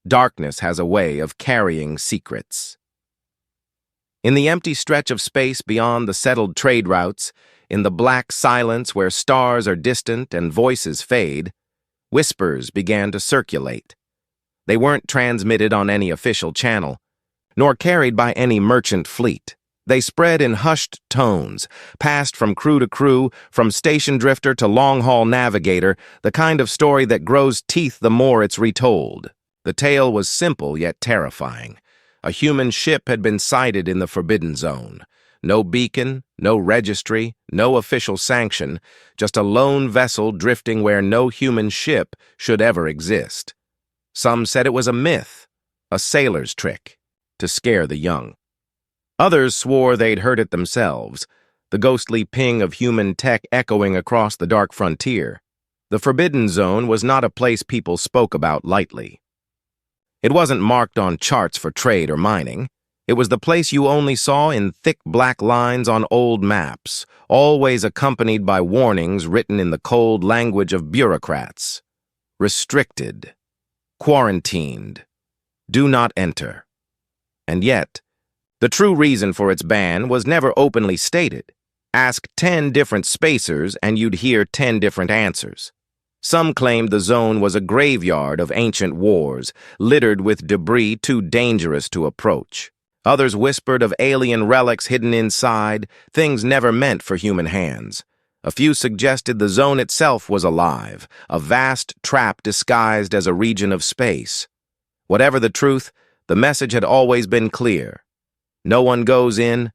Darkness has a way of carrying secrets. In the empty stretch of space beyond the settled trade routes, in the black silence where stars are distant and voices fade, whispers began to circulate. They weren't transmitted on any official channel, nor carried by any merchant fleet. They spread in hushed tones, passed from crew to crew, from station drifter to long-haul navigator, the kind of story that grows teeth the more it's retold. The tale was simple yet terrifying. A human ship had been sighted in the Forbidden Zone. No beacon, no registry, no official sanction, just a lone vessel drifting where no human ship should ever exist. Some said it was a myth, a sailor's trick, to scare the young. Others swore they'd heard it themselves, the ghostly ping of human tech echoing across the dark frontier. The Forbidden Zone was not a place people spoke about lightly. It wasn't marked on charts for trade or mining. It was the place you only saw in thick black lines on old maps, always accompanied by warnings written in the cold language of bureaucrats. Restricted. Quarantined. Do not enter. And yet, the true reason for its ban was never openly stated. Ask 10 different spacers and you'd hear 10 different answers. Some claimed the zone was a graveyard of ancient wars, littered with debris too dangerous to approach. Others whispered of alien relics hidden inside, things never meant for human hands. A few suggested the zone itself was alive, a vast trap disguised as a region of space. Whatever the truth, the message had always been clear. No one goes in,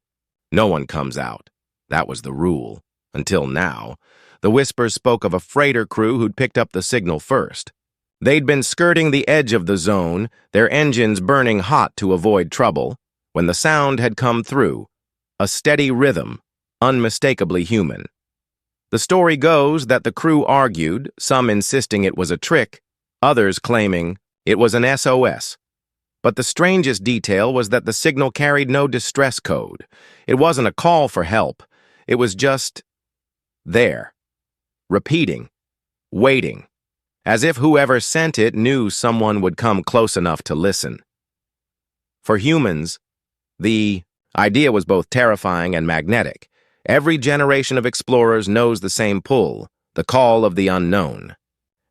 no one comes out. That was the rule. Until now. The whispers spoke of a freighter crew who'd picked up the signal first. They'd been skirting the edge of the zone, their engines burning hot to avoid trouble, when the sound had come through. A steady rhythm, unmistakably human. The story goes that the crew argued, some insisting it was a trick, others claiming it was an SOS. But the strangest detail was that the signal carried no distress code. It wasn't a call for help. It was just there, repeating, waiting, as if whoever sent it knew someone would come close enough to listen. For humans, the idea was both terrifying and magnetic. Every generation of explorers knows the same pull, the call of the unknown.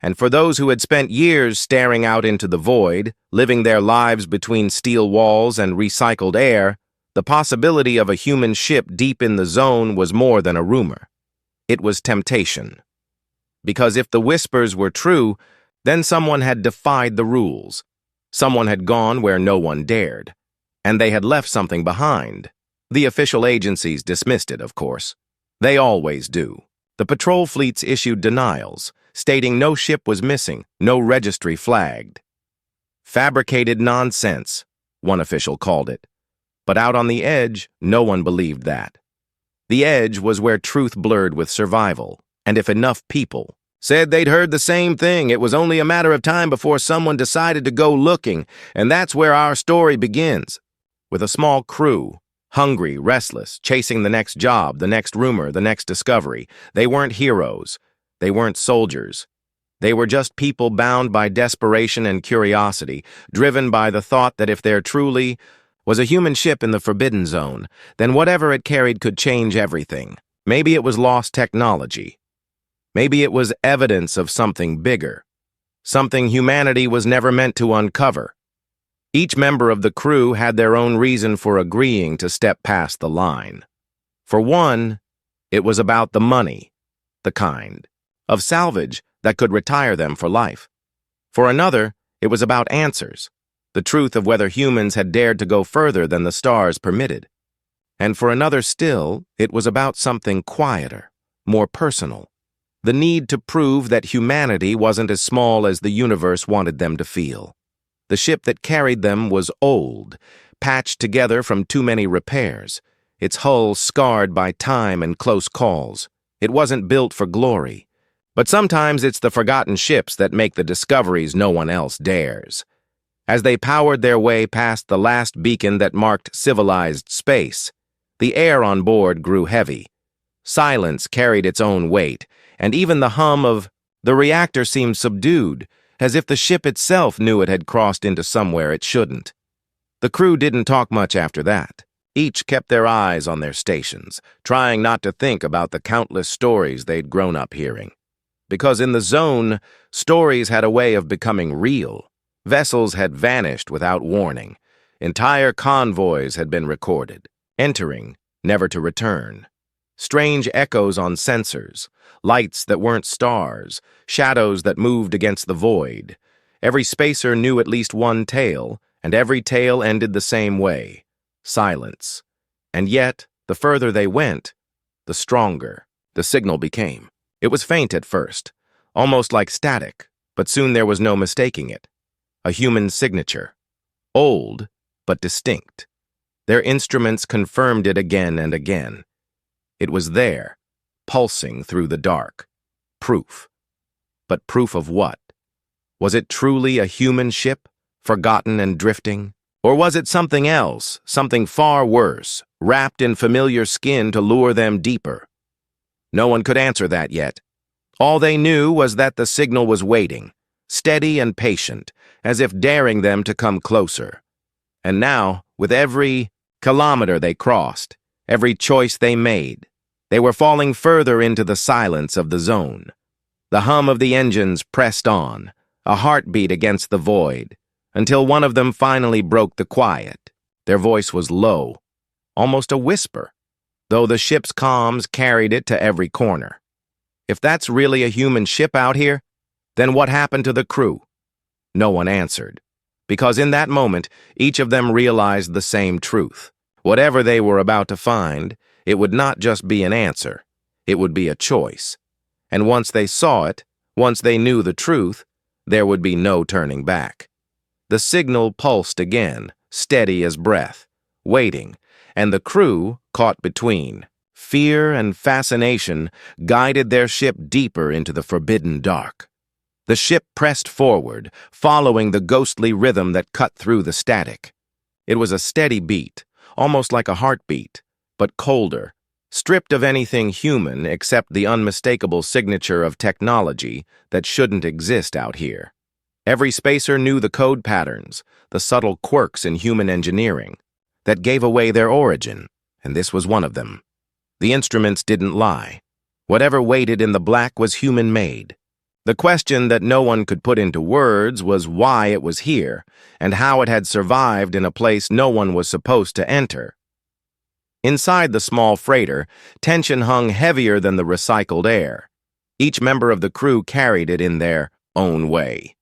And for those who had spent years staring out into the void, living their lives between steel walls and recycled air, the possibility of a human ship deep in the zone was more than a rumor. It was temptation. Because if the whispers were true, then someone had defied the rules. Someone had gone where no one dared. And they had left something behind. The official agencies dismissed it, of course. They always do. The patrol fleets issued denials, stating no ship was missing, no registry flagged. Fabricated nonsense, one official called it. But out on the edge, no one believed that. The edge was where truth blurred with survival, and if enough people said they'd heard the same thing, it was only a matter of time before someone decided to go looking, and that's where our story begins. With a small crew, hungry, restless, chasing the next job, the next rumor, the next discovery. They weren't heroes. They weren't soldiers. They were just people bound by desperation and curiosity, driven by the thought that if there truly was a human ship in the Forbidden Zone, then whatever it carried could change everything. Maybe it was lost technology. Maybe it was evidence of something bigger, something humanity was never meant to uncover. Each member of the crew had their own reason for agreeing to step past the line. For one, it was about the money, the kind of salvage that could retire them for life. For another, it was about answers, the truth of whether humans had dared to go further than the stars permitted. And for another still, it was about something quieter, more personal, the need to prove that humanity wasn't as small as the universe wanted them to feel. The ship that carried them was old, patched together from too many repairs, its hull scarred by time and close calls. It wasn't built for glory. But sometimes it's the forgotten ships that make the discoveries no one else dares. As they powered their way past the last beacon that marked civilized space, the air on board grew heavy. Silence carried its own weight, and even the hum of the reactor seemed subdued, as if the ship itself knew it had crossed into somewhere it shouldn't. The crew didn't talk much after that. Each kept their eyes on their stations, trying not to think about the countless stories they'd grown up hearing. Because in the zone, stories had a way of becoming real. Vessels had vanished without warning. Entire convoys had been recorded, entering, never to return. Strange echoes on sensors, lights that weren't stars, shadows that moved against the void. Every spacer knew at least one tale, and every tale ended the same way: silence. And yet, the further they went, the stronger the signal became. It was faint at first, almost like static, but soon there was no mistaking it. A human signature. Old, but distinct. Their instruments confirmed it again and again. It was there, pulsing through the dark. Proof. But proof of what? Was it truly a human ship, forgotten and drifting? Or was it something else, something far worse, wrapped in familiar skin to lure them deeper? No one could answer that yet. All they knew was that the signal was waiting, steady and patient, as if daring them to come closer. And now, with every kilometer they crossed, every choice they made, they were falling further into the silence of the zone. The hum of the engines pressed on, a heartbeat against the void, until one of them finally broke the quiet. Their voice was low, almost a whisper, though the ship's comms carried it to every corner. If that's really a human ship out here, then what happened to the crew? No one answered, because in that moment, each of them realized the same truth. Whatever they were about to find, it would not just be an answer, it would be a choice. And once they saw it, once they knew the truth, there would be no turning back. The signal pulsed again, steady as breath, waiting, and the crew, caught between, fear and fascination, guided their ship deeper into the forbidden dark. The ship pressed forward, following the ghostly rhythm that cut through the static. It was a steady beat, almost like a heartbeat, but colder, stripped of anything human except the unmistakable signature of technology that shouldn't exist out here. Every spacer knew the code patterns, the subtle quirks in human engineering, that gave away their origin, and this was one of them. The instruments didn't lie. Whatever waited in the black was human-made. The question that no one could put into words was why it was here, and how it had survived in a place no one was supposed to enter. Inside the small freighter, tension hung heavier than the recycled air. Each member of the crew carried it in their own way.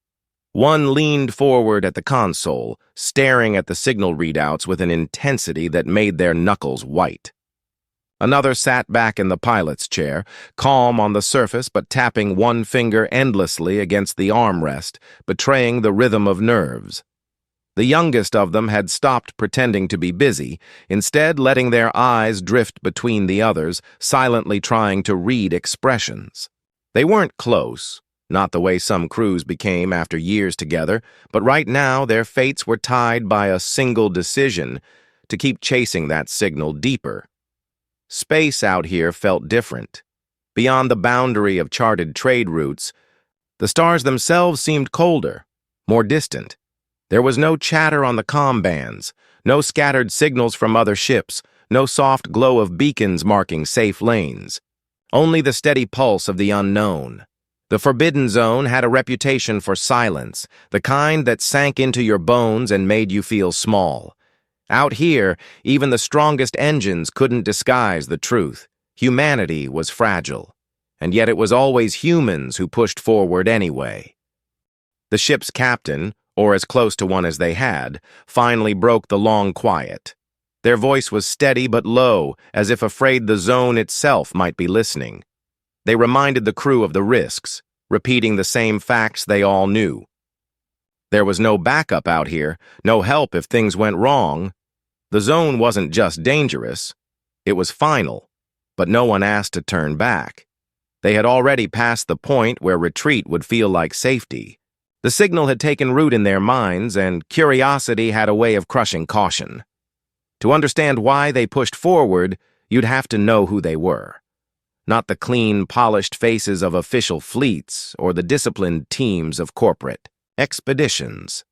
One leaned forward at the console, staring at the signal readouts with an intensity that made their knuckles white. Another sat back in the pilot's chair, calm on the surface but tapping one finger endlessly against the armrest, betraying the rhythm of nerves. The youngest of them had stopped pretending to be busy, instead letting their eyes drift between the others, silently trying to read expressions. They weren't close, not the way some crews became after years together, but right now their fates were tied by a single decision: to keep chasing that signal deeper. Space out here felt different. Beyond the boundary of charted trade routes, the stars themselves seemed colder, more distant. There was no chatter on the comm bands, no scattered signals from other ships, no soft glow of beacons marking safe lanes. Only the steady pulse of the unknown. The Forbidden Zone had a reputation for silence, the kind that sank into your bones and made you feel small. Out here, even the strongest engines couldn't disguise the truth. Humanity was fragile, and yet it was always humans who pushed forward anyway. The ship's captain, or as close to one as they had, finally broke the long quiet. Their voice was steady but low, as if afraid the zone itself might be listening. They reminded the crew of the risks, repeating the same facts they all knew. There was no backup out here, no help if things went wrong. The zone wasn't just dangerous, it was final, but no one asked to turn back. They had already passed the point where retreat would feel like safety. The signal had taken root in their minds, and curiosity had a way of crushing caution. To understand why they pushed forward, you'd have to know who they were. Not the clean, polished faces of official fleets or the disciplined teams of corporate. expeditions.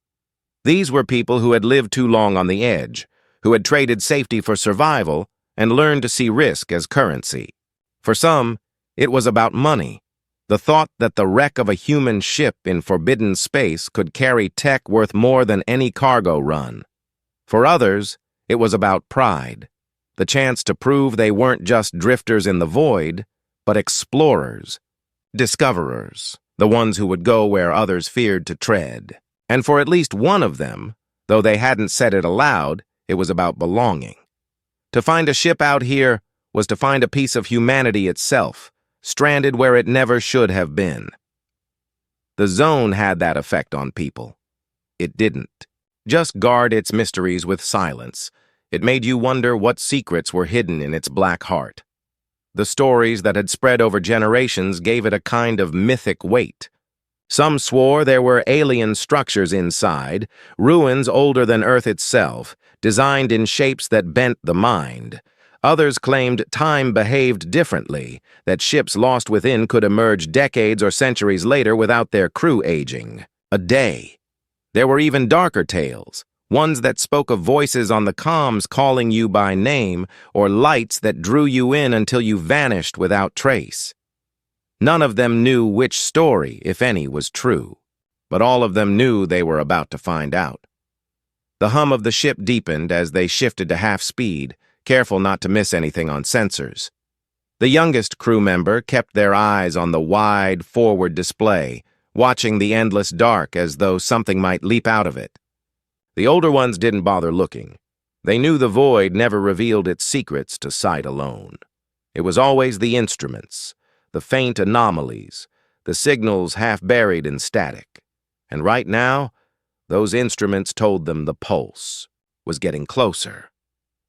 These were people who had lived too long on the edge, who had traded safety for survival and learned to see risk as currency. For some, it was about money. The thought that the wreck of a human ship in forbidden space could carry tech worth more than any cargo run. For others, it was about pride, the chance to prove they weren't just drifters in the void, but explorers, discoverers, the ones who would go where others feared to tread. And for at least one of them, though they hadn't said it aloud, it was about belonging. To find a ship out here was to find a piece of humanity itself, stranded where it never should have been. The zone had that effect on people. It didn't. Just guard its mysteries with silence. It made you wonder what secrets were hidden in its black heart. The stories that had spread over generations gave it a kind of mythic weight. Some swore there were alien structures inside, ruins older than Earth itself, designed in shapes that bent the mind. Others claimed time behaved differently, that ships lost within could emerge decades or centuries later without their crew aging. A day. There were even darker tales, ones that spoke of voices on the comms calling you by name, or lights that drew you in until you vanished without trace. None of them knew which story, if any, was true, but all of them knew they were about to find out. The hum of the ship deepened as they shifted to half speed, careful not to miss anything on sensors. The youngest crew member kept their eyes on the wide, forward display, watching the endless dark as though something might leap out of it. The older ones didn't bother looking. They knew the void never revealed its secrets to sight alone. It was always the instruments, the faint anomalies, the signals half buried in static. And right now, those instruments told them the pulse was getting closer,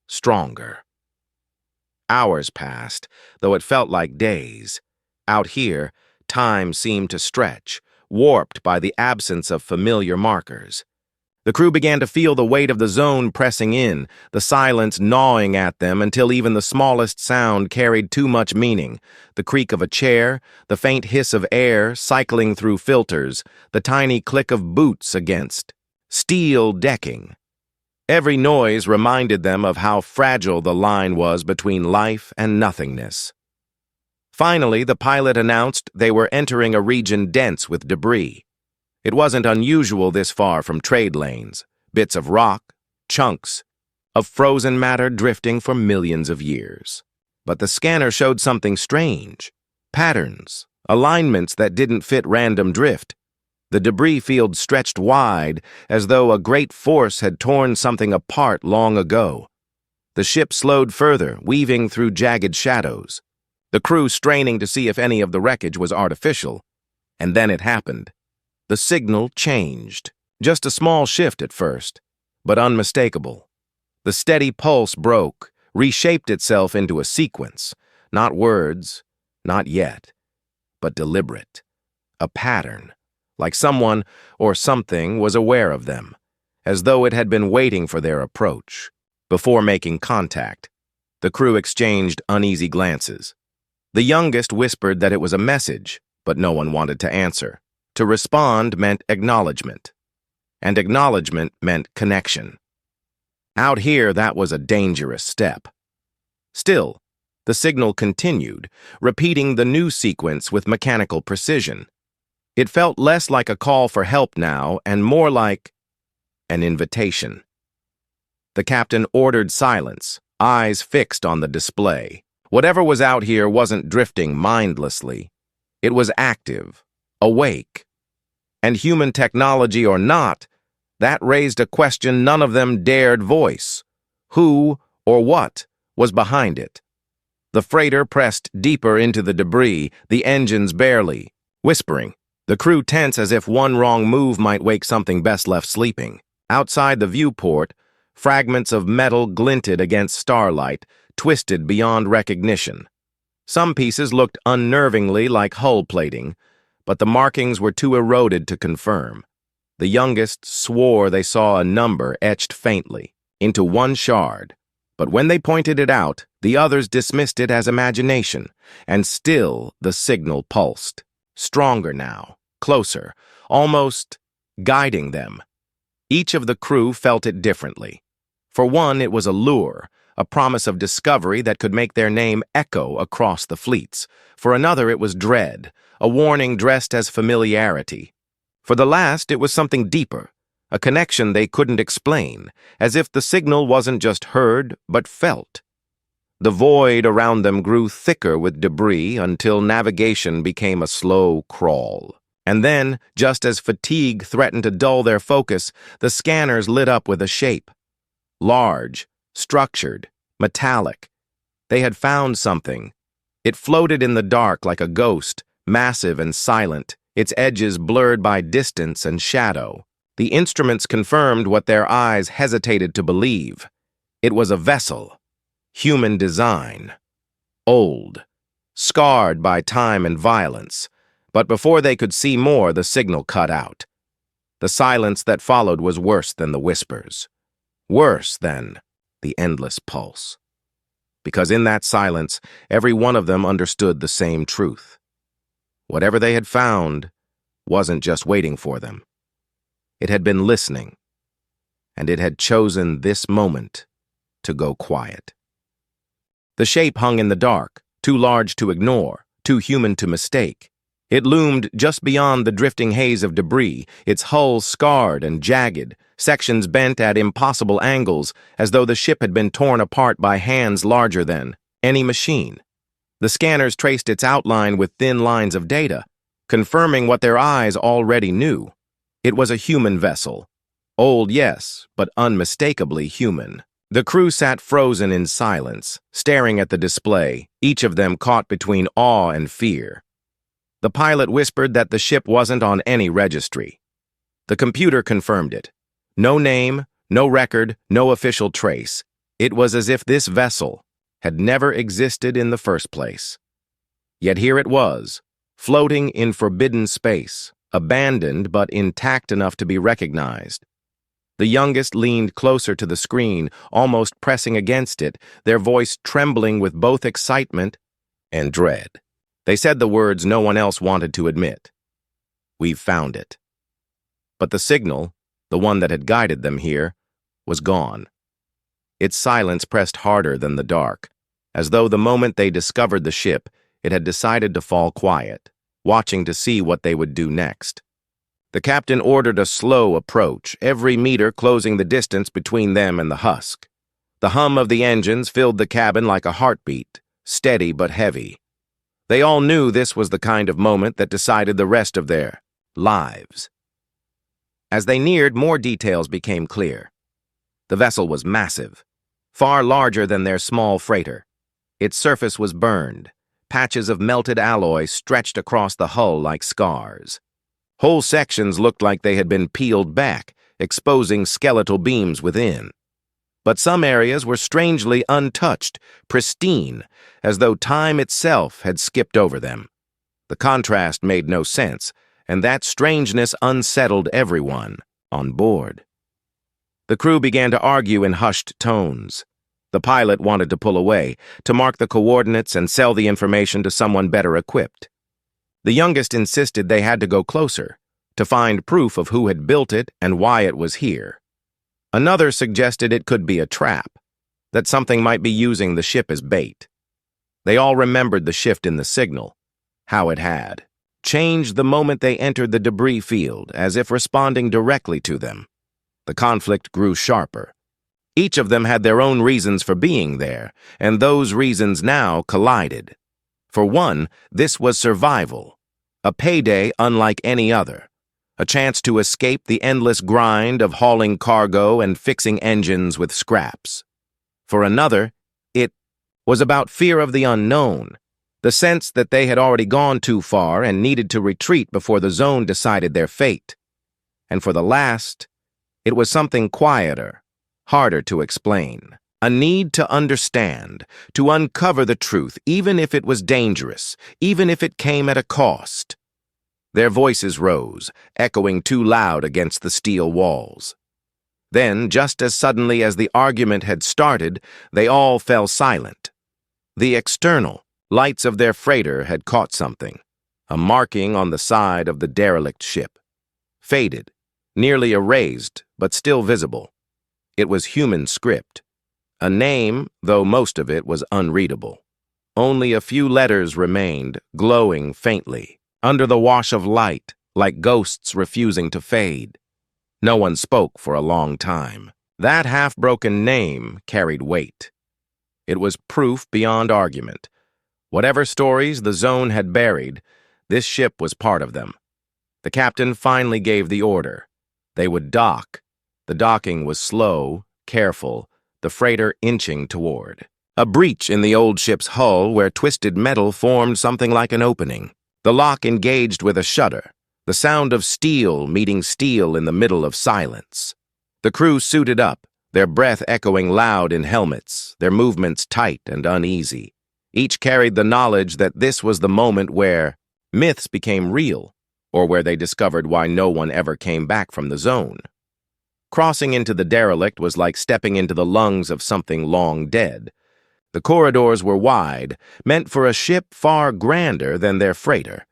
stronger. Hours passed, though it felt like days. Out here, time seemed to stretch, warped by the absence of familiar markers. The crew began to feel the weight of the zone pressing in, the silence gnawing at them until even the smallest sound carried too much meaning. The creak of a chair, the faint hiss of air cycling through filters, the tiny click of boots against steel decking. Every noise reminded them of how fragile the line was between life and nothingness. Finally, the pilot announced they were entering a region dense with debris. It wasn't unusual this far from trade lanes, bits of rock, chunks of frozen matter drifting for millions of years. But the scanner showed something strange. Patterns, alignments that didn't fit random drift. The debris field stretched wide, as though a great force had torn something apart long ago. The ship slowed further, weaving through jagged shadows. The crew straining to see if any of the wreckage was artificial. And then it happened. The signal changed. Just a small shift at first, but unmistakable. The steady pulse broke, reshaped itself into a sequence. Not words, not yet, but deliberate. A pattern, like someone or something was aware of them, as though it had been waiting for their approach. Before making contact, the crew exchanged uneasy glances. The youngest whispered that it was a message, but no one wanted to answer. To respond meant acknowledgement, and acknowledgement meant connection. Out here, that was a dangerous step. Still, the signal continued, repeating the new sequence with mechanical precision. It felt less like a call for help now and more like an invitation. The captain ordered silence, eyes fixed on the display. Whatever was out here wasn't drifting mindlessly. It was active, awake. And human technology or not, that raised a question none of them dared voice. Who or what was behind it? The freighter pressed deeper into the debris, the engines barely, whispering. The crew tense as if one wrong move might wake something best left sleeping. Outside the viewport, fragments of metal glinted against starlight, twisted beyond recognition. Some pieces looked unnervingly like hull plating, but the markings were too eroded to confirm. The youngest swore they saw a number etched faintly into one shard, but when they pointed it out, the others dismissed it as imagination, and still the signal pulsed. Stronger now, closer, almost guiding them. Each of the crew felt it differently. For one, it was a lure, a promise of discovery that could make their name echo across the fleets. For another, it was dread, a warning dressed as familiarity. For the last, it was something deeper, a connection they couldn't explain, as if the signal wasn't just heard, but felt. The void around them grew thicker with debris until navigation became a slow crawl. And then, just as fatigue threatened to dull their focus, the scanners lit up with a shape. Large, structured, metallic. They had found something. It floated in the dark like a ghost, massive and silent, its edges blurred by distance and shadow. The instruments confirmed what their eyes hesitated to believe. It was a vessel. Human design. Old. Scarred by time and violence. But before they could see more, the signal cut out. The silence that followed was worse than the whispers. Worse than the endless pulse. Because in that silence, every one of them understood the same truth. Whatever they had found wasn't just waiting for them. It had been listening, and it had chosen this moment to go quiet. The shape hung in the dark, too large to ignore, too human to mistake. It loomed just beyond the drifting haze of debris, its hull scarred and jagged, sections bent at impossible angles, as though the ship had been torn apart by hands larger than any machine. The scanners traced its outline with thin lines of data, confirming what their eyes already knew. It was a human vessel. Old, yes, but unmistakably human. The crew sat frozen in silence, staring at the display, each of them caught between awe and fear. The pilot whispered that the ship wasn't on any registry. The computer confirmed it. No name, no record, no official trace. It was as if this vessel had never existed in the first place. Yet here it was, floating in forbidden space, abandoned but intact enough to be recognized. The youngest leaned closer to the screen, almost pressing against it, their voice trembling with both excitement and dread. They said the words no one else wanted to admit. "We've found it." But the signal, the one that had guided them here, was gone. Its silence pressed harder than the dark, as though the moment they discovered the ship, it had decided to fall quiet, watching to see what they would do next. The captain ordered a slow approach, every meter closing the distance between them and the husk. The hum of the engines filled the cabin like a heartbeat, steady but heavy. They all knew this was the kind of moment that decided the rest of their lives. As they neared, more details became clear. The vessel was massive, far larger than their small freighter. Its surface was burned. Patches of melted alloy stretched across the hull like scars. Whole sections looked like they had been peeled back, exposing skeletal beams within. But some areas were strangely untouched, pristine, as though time itself had skipped over them. The contrast made no sense, and that strangeness unsettled everyone on board. The crew began to argue in hushed tones. The pilot wanted to pull away, to mark the coordinates and sell the information to someone better equipped. The youngest insisted they had to go closer, to find proof of who had built it and why it was here. Another suggested it could be a trap, that something might be using the ship as bait. They all remembered the shift in the signal, how it had changed the moment they entered the debris field, as if responding directly to them. The conflict grew sharper. Each of them had their own reasons for being there, and those reasons now collided. For one, this was survival, a payday unlike any other, a chance to escape the endless grind of hauling cargo and fixing engines with scraps. For another, it was about fear of the unknown, the sense that they had already gone too far and needed to retreat before the zone decided their fate. And for the last, it was something quieter, harder to explain. A need to understand, to uncover the truth, even if it was dangerous, even if it came at a cost. Their voices rose, echoing too loud against the steel walls. Then, just as suddenly as the argument had started, they all fell silent. The external lights of their freighter had caught something, a marking on the side of the derelict ship. Faded, nearly erased, but still visible. It was human script. A name, though most of it was unreadable. Only a few letters remained, glowing faintly, under the wash of light, like ghosts refusing to fade. No one spoke for a long time. That half-broken name carried weight. It was proof beyond argument. Whatever stories the zone had buried, this ship was part of them. The captain finally gave the order. They would dock. The docking was slow, careful, the freighter inching toward. A breach in the old ship's hull where twisted metal formed something like an opening. The lock engaged with a shudder, the sound of steel meeting steel in the middle of silence. The crew suited up, their breath echoing loud in helmets, their movements tight and uneasy. Each carried the knowledge that this was the moment where myths became real, or where they discovered why no one ever came back from the zone. Crossing into the derelict was like stepping into the lungs of something long dead. The corridors were wide, meant for a ship far grander than their freighter.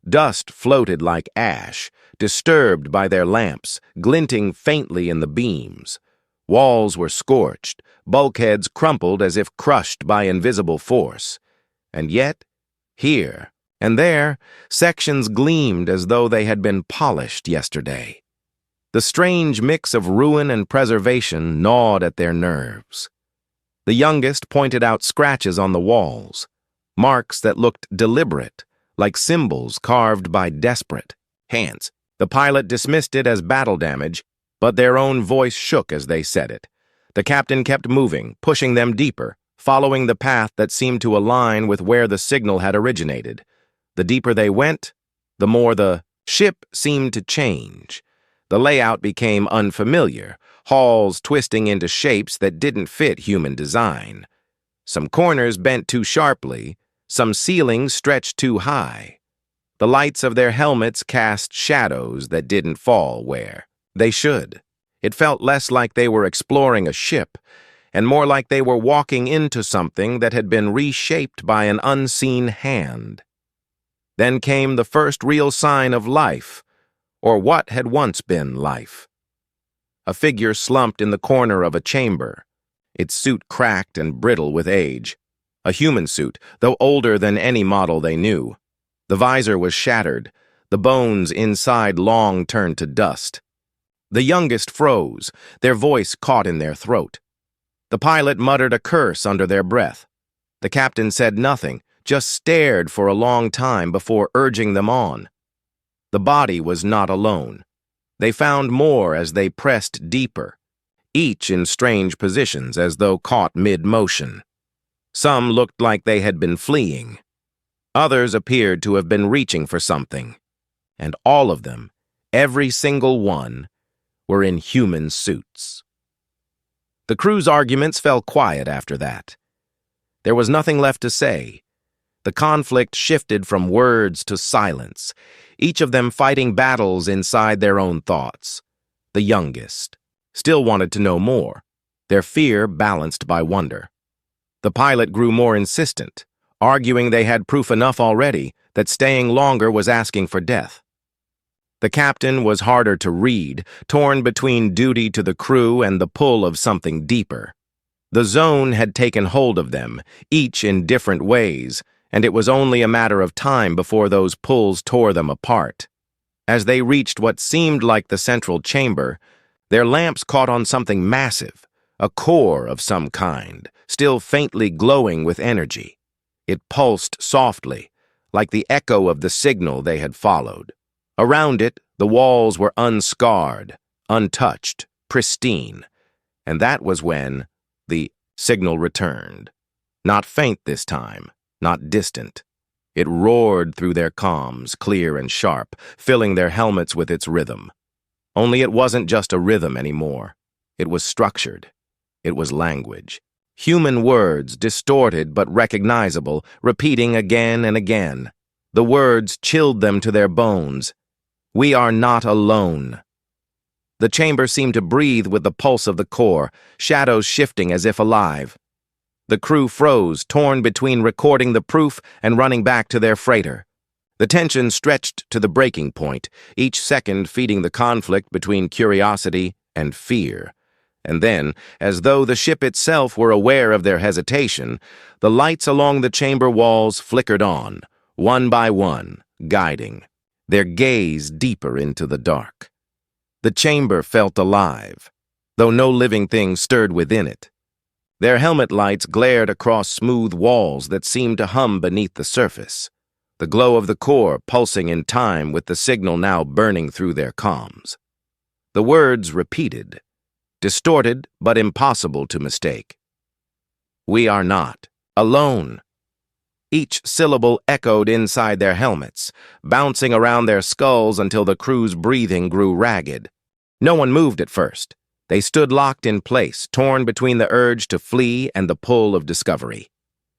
Dust floated like ash, disturbed by their lamps, glinting faintly in the beams. Walls were scorched, bulkheads crumpled as if crushed by invisible force. And yet, here and there, sections gleamed as though they had been polished yesterday. The strange mix of ruin and preservation gnawed at their nerves. The youngest pointed out scratches on the walls, marks that looked deliberate, like symbols carved by desperate hands. The pilot dismissed it as battle damage, but their own voice shook as they said it. The captain kept moving, pushing them deeper, following the path that seemed to align with where the signal had originated. The deeper they went, the more the ship seemed to change. The layout became unfamiliar, halls twisting into shapes that didn't fit human design. Some corners bent too sharply, some ceilings stretched too high. The lights of their helmets cast shadows that didn't fall where they should. It felt less like they were exploring a ship, and more like they were walking into something that had been reshaped by an unseen hand. Then came the first real sign of life, or what had once been life. A figure slumped in the corner of a chamber, its suit cracked and brittle with age. A human suit, though older than any model they knew. The visor was shattered, the bones inside long turned to dust. The youngest froze, their voice caught in their throat. The pilot muttered a curse under their breath. The captain said nothing, just stared for a long time before urging them on. The body was not alone. They found more as they pressed deeper, each in strange positions as though caught mid-motion. Some looked like they had been fleeing. Others appeared to have been reaching for something. And all of them, every single one, were in human suits. The crew's arguments fell quiet after that. There was nothing left to say. The conflict shifted from words to silence, each of them fighting battles inside their own thoughts. The youngest still wanted to know more, their fear balanced by wonder. The pilot grew more insistent, arguing they had proof enough already that staying longer was asking for death. The captain was harder to read, torn between duty to the crew and the pull of something deeper. The zone had taken hold of them, each in different ways, and it was only a matter of time before those pulls tore them apart. As they reached what seemed like the central chamber, their lamps caught on something massive, a core of some kind, still faintly glowing with energy. It pulsed softly, like the echo of the signal they had followed. Around it, the walls were unscarred, untouched, pristine, and that was when the signal returned. Not faint this time, not distant. It roared through their comms, clear and sharp, filling their helmets with its rhythm. Only it wasn't just a rhythm anymore. It was structured. It was language. Human words, distorted but recognizable, repeating again and again. The words chilled them to their bones. We are not alone. The chamber seemed to breathe with the pulse of the core, shadows shifting as if alive. The crew froze, torn between recording the proof and running back to their freighter. The tension stretched to the breaking point, each second feeding the conflict between curiosity and fear. And then, as though the ship itself were aware of their hesitation, the lights along the chamber walls flickered on, one by one, guiding, their gaze deeper into the dark. The chamber felt alive, though no living thing stirred within it. Their helmet lights glared across smooth walls that seemed to hum beneath the surface, the glow of the core pulsing in time with the signal now burning through their comms. The words repeated, distorted but impossible to mistake. "We are not alone." Each syllable echoed inside their helmets, bouncing around their skulls until the crew's breathing grew ragged. No one moved at first. They stood locked in place, torn between the urge to flee and the pull of discovery.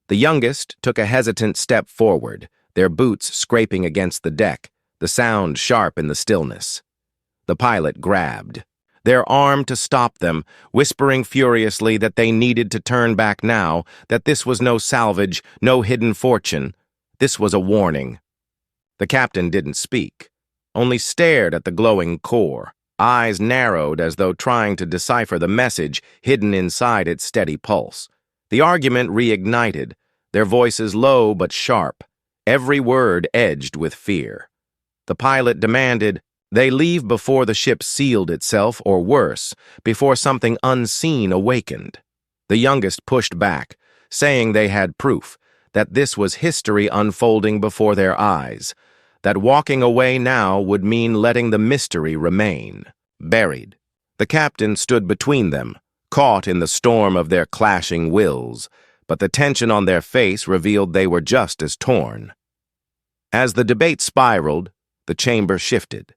The youngest took a hesitant step forward, their boots scraping against the deck, the sound sharp in the stillness. The pilot grabbed, their arm to stop them, whispering furiously that they needed to turn back now, that this was no salvage, no hidden fortune. This was a warning. The captain didn't speak, only stared at the glowing core, eyes narrowed as though trying to decipher the message hidden inside its steady pulse. The argument reignited, their voices low but sharp, every word edged with fear. The pilot demanded, they leave before the ship sealed itself, or worse, before something unseen awakened. The youngest pushed back, saying they had proof, that this was history unfolding before their eyes, that walking away now would mean letting the mystery remain, buried. The captain stood between them, caught in the storm of their clashing wills, but the tension on their face revealed they were just as torn. As the debate spiraled, the chamber shifted.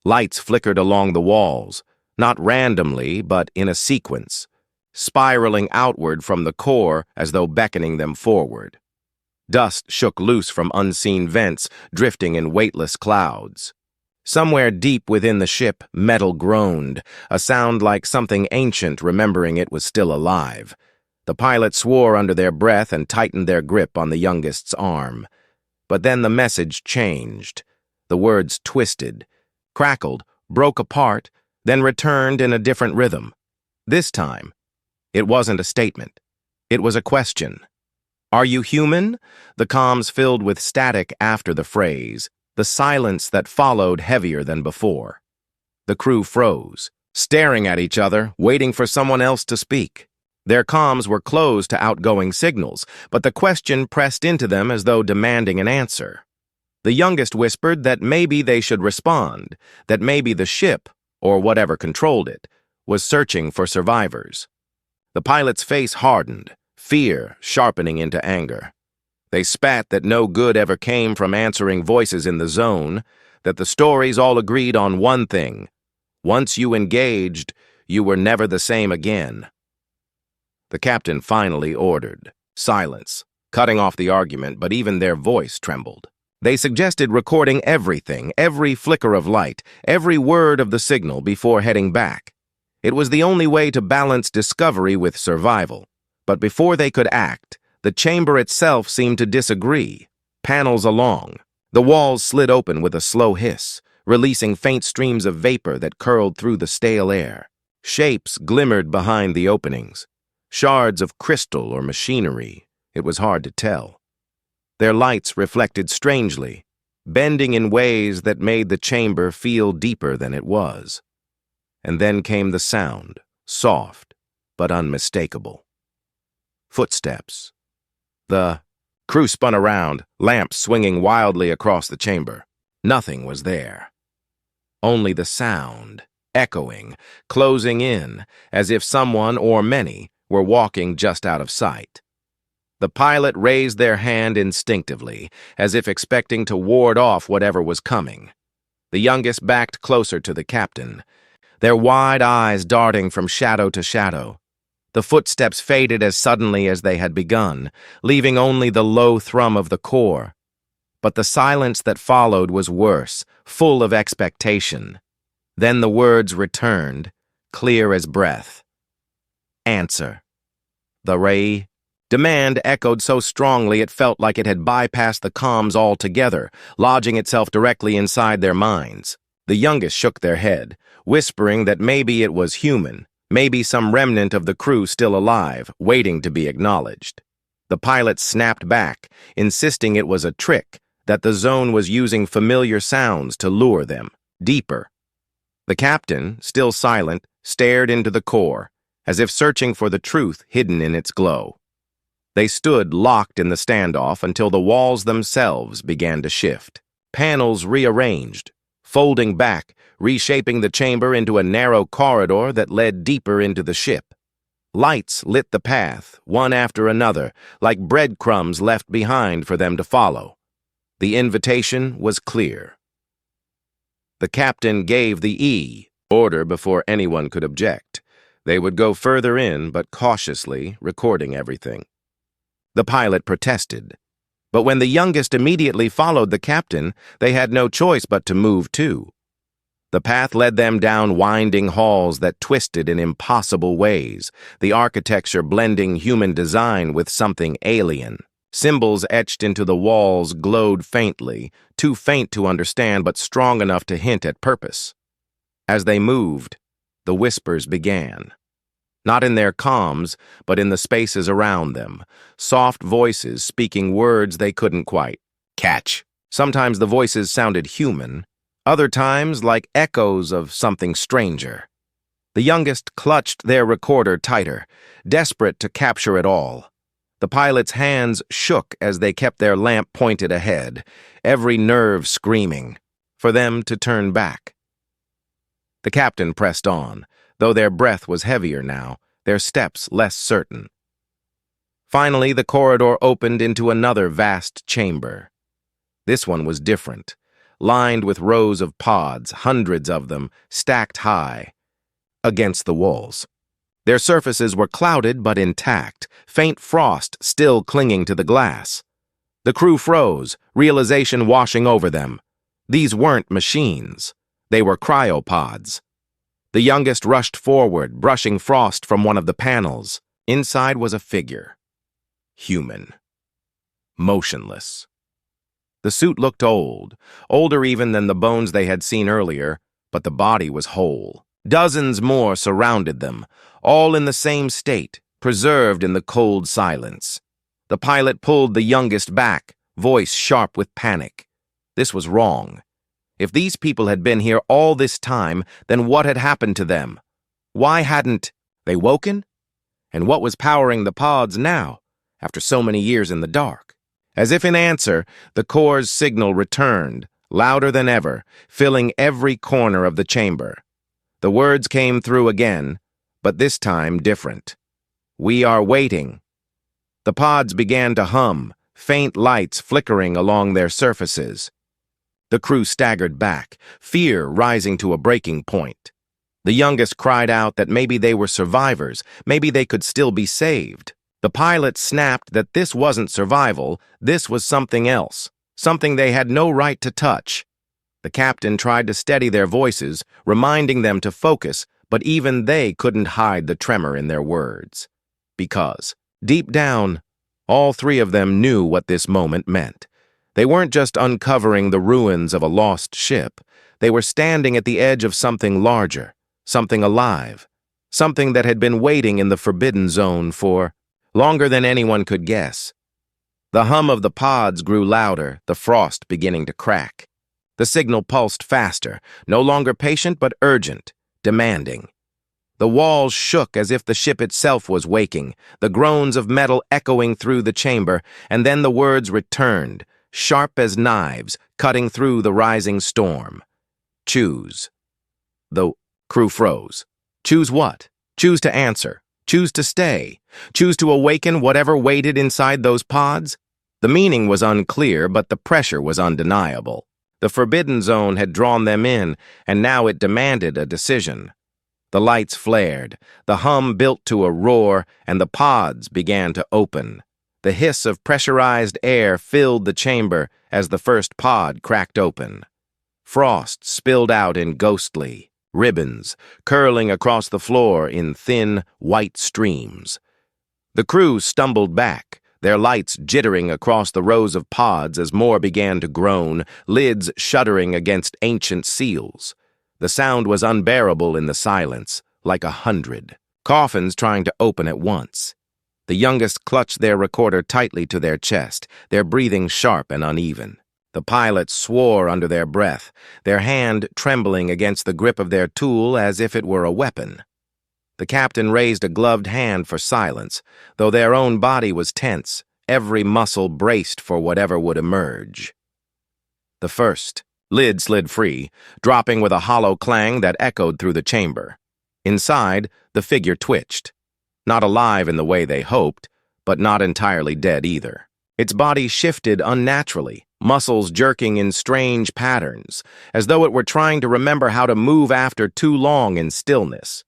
Lights flickered along the walls, not randomly, but in a sequence, spiraling outward from the core as though beckoning them forward. Dust shook loose from unseen vents, drifting in weightless clouds. Somewhere deep within the ship, metal groaned, a sound like something ancient remembering it was still alive. The pilot swore under their breath and tightened their grip on the youngest's arm. But then the message changed. The words twisted, crackled, broke apart, then returned in a different rhythm. This time, it wasn't a statement. It was a question. "Are you human?" The comms filled with static after the phrase, the silence that followed heavier than before. The crew froze, staring at each other, waiting for someone else to speak. Their comms were closed to outgoing signals, but the question pressed into them as though demanding an answer. The youngest whispered that maybe they should respond, that maybe the ship, or whatever controlled it, was searching for survivors. The pilot's face hardened, fear sharpening into anger. They spat that no good ever came from answering voices in the zone, that the stories all agreed on one thing. Once you engaged, you were never the same again. The captain finally ordered silence, cutting off the argument, but even their voice trembled. They suggested recording everything, every flicker of light, every word of the signal before heading back. It was the only way to balance discovery with survival. But before they could act, the chamber itself seemed to disagree. Panels along, the walls slid open with a slow hiss, releasing faint streams of vapor that curled through the stale air. Shapes glimmered behind the openings, shards of crystal or machinery. It was hard to tell. Their lights reflected strangely, bending in ways that made the chamber feel deeper than it was. And then came the sound, soft but unmistakable. Footsteps. The crew spun around, lamps swinging wildly across the chamber. Nothing was there. Only the sound, echoing, closing in, as if someone or many were walking just out of sight. The pilot raised their hand instinctively, as if expecting to ward off whatever was coming. The youngest backed closer to the captain, their wide eyes darting from shadow to shadow. The footsteps faded as suddenly as they had begun, leaving only the low thrum of the core. But the silence that followed was worse, full of expectation. Then the words returned, clear as breath. "Answer." The ray Demand echoed so strongly it felt like it had bypassed the comms altogether, lodging itself directly inside their minds. The youngest shook their head, whispering that maybe it was human, maybe some remnant of the crew still alive, waiting to be acknowledged. The pilot snapped back, insisting it was a trick, that the zone was using familiar sounds to lure them, deeper. The captain, still silent, stared into the core, as if searching for the truth hidden in its glow. They stood locked in the standoff until the walls themselves began to shift. Panels rearranged, folding back, reshaping the chamber into a narrow corridor that led deeper into the ship. Lights lit the path, one after another, like breadcrumbs left behind for them to follow. The invitation was clear. The captain gave the E order before anyone could object. They would go further in, but cautiously, recording everything. The pilot protested, but when the youngest immediately followed the captain, they had no choice but to move too. The path led them down winding halls that twisted in impossible ways, the architecture blending human design with something alien. Symbols etched into the walls glowed faintly, too faint to understand but strong enough to hint at purpose. As they moved, the whispers began. Not in their comms, but in the spaces around them, soft voices speaking words they couldn't quite catch. Sometimes the voices sounded human, other times like echoes of something stranger. The youngest clutched their recorder tighter, desperate to capture it all. The pilot's hands shook as they kept their lamp pointed ahead, every nerve screaming for them to turn back. The captain pressed on, though their breath was heavier now, their steps less certain. Finally, the corridor opened into another vast chamber. This one was different, lined with rows of pods, hundreds of them, stacked high against the walls. Their surfaces were clouded but intact, faint frost still clinging to the glass. The crew froze, realization washing over them. These weren't machines. They were cryopods. The youngest rushed forward, brushing frost from one of the panels. Inside was a figure. Human. Motionless. The suit looked old, older even than the bones they had seen earlier, but the body was whole. Dozens more surrounded them, all in the same state, preserved in the cold silence. The pilot pulled the youngest back, voice sharp with panic. This was wrong. If these people had been here all this time, then what had happened to them? Why hadn't they woken? And what was powering the pods now, after so many years in the dark? As if in answer, the core's signal returned, louder than ever, filling every corner of the chamber. The words came through again, but this time different. "We are waiting." The pods began to hum, faint lights flickering along their surfaces. The crew staggered back, fear rising to a breaking point. The youngest cried out that maybe they were survivors, maybe they could still be saved. The pilot snapped that this wasn't survival, this was something else, something they had no right to touch. The captain tried to steady their voices, reminding them to focus, but even they couldn't hide the tremor in their words. Because, deep down, all three of them knew what this moment meant. They weren't just uncovering the ruins of a lost ship. They were standing at the edge of something larger, something alive, something that had been waiting in the forbidden zone for longer than anyone could guess. The hum of the pods grew louder, the frost beginning to crack. The signal pulsed faster, no longer patient but urgent, demanding. The walls shook as if the ship itself was waking, the groans of metal echoing through the chamber, and then the words returned, sharp as knives, cutting through the rising storm. Choose. The crew froze. Choose what? Choose to answer. Choose to stay. Choose to awaken whatever waited inside those pods? The meaning was unclear, but the pressure was undeniable. The forbidden zone had drawn them in, and now it demanded a decision. The lights flared, the hum built to a roar, and the pods began to open. The hiss of pressurized air filled the chamber as the first pod cracked open. Frost spilled out in ghostly ribbons, curling across the floor in thin, white streams. The crew stumbled back, their lights jittering across the rows of pods as more began to groan, lids shuddering against ancient seals. The sound was unbearable in the silence, like 100 coffins trying to open at once. The youngest clutched their recorder tightly to their chest, their breathing sharp and uneven. The pilots swore under their breath, their hand trembling against the grip of their tool as if it were a weapon. The captain raised a gloved hand for silence, though their own body was tense, every muscle braced for whatever would emerge. The first lid slid free, dropping with a hollow clang that echoed through the chamber. Inside, the figure twitched. Not alive in the way they hoped, but not entirely dead either. Its body shifted unnaturally, muscles jerking in strange patterns, as though it were trying to remember how to move after too long in stillness.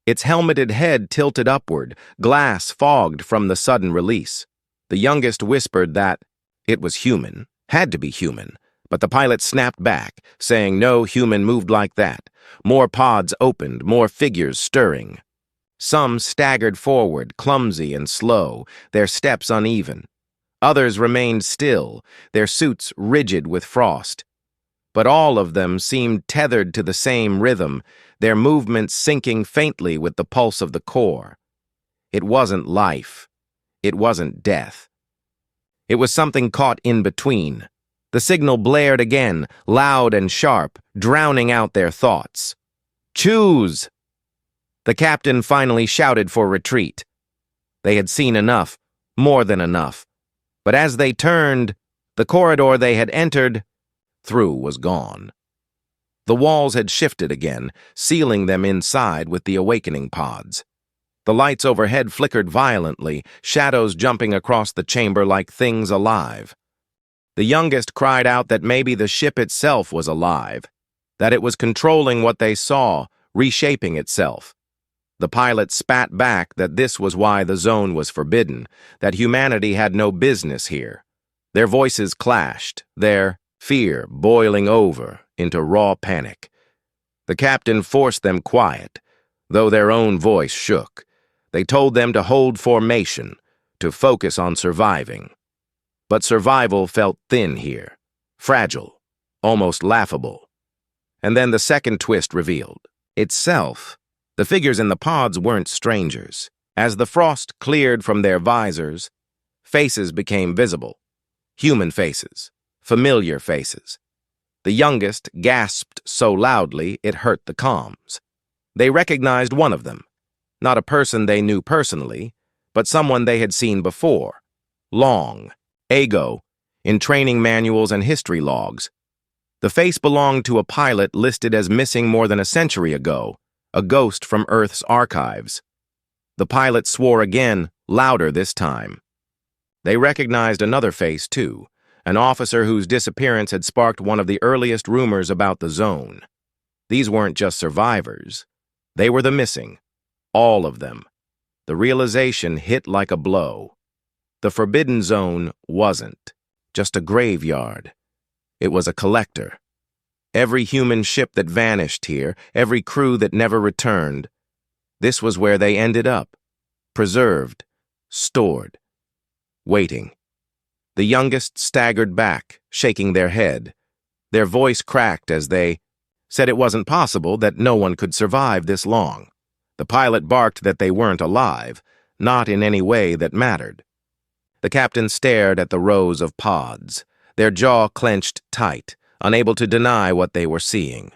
Its helmeted head tilted upward, glass fogged from the sudden release. The youngest whispered that it was human, had to be human, but the pilot snapped back, saying no human moved like that. More pods opened, more figures stirring. Some staggered forward, clumsy and slow, their steps uneven. Others remained still, their suits rigid with frost. But all of them seemed tethered to the same rhythm, their movements syncing faintly with the pulse of the core. It wasn't life. It wasn't death. It was something caught in between. The signal blared again, loud and sharp, drowning out their thoughts. "Choose!" The captain finally shouted for retreat. They had seen enough, more than enough. But as they turned, the corridor they had entered through was gone. The walls had shifted again, sealing them inside with the awakening pods. The lights overhead flickered violently, shadows jumping across the chamber like things alive. The youngest cried out that maybe the ship itself was alive, that it was controlling what they saw, reshaping itself. The pilot spat back that this was why the zone was forbidden, that humanity had no business here. Their voices clashed, their fear boiling over into raw panic. The captain forced them quiet, though their own voice shook. They told them to hold formation, to focus on surviving. But survival felt thin here, fragile, almost laughable. And then the second twist revealed itself. The figures in the pods weren't strangers. As the frost cleared from their visors, faces became visible. Human faces, familiar faces. The youngest gasped so loudly it hurt the comms. They recognized one of them. Not a person they knew personally, but someone they had seen before. Long, Ago, in training manuals and history logs. The face belonged to a pilot listed as missing more than a century ago, a ghost from Earth's archives. The pilot swore again, louder this time. They recognized another face, too, an officer whose disappearance had sparked one of the earliest rumors about the zone. These weren't just survivors. They were the missing. All of them. The realization hit like a blow. The Forbidden Zone wasn't just a graveyard. It was a collector. Every human ship that vanished here, every crew that never returned, this was where they ended up, preserved, stored, waiting. The youngest staggered back, shaking their head. Their voice cracked as they said it wasn't possible that no one could survive this long. The pilot barked that they weren't alive, not in any way that mattered. The captain stared at the rows of pods, their jaw clenched tight, unable to deny what they were seeing.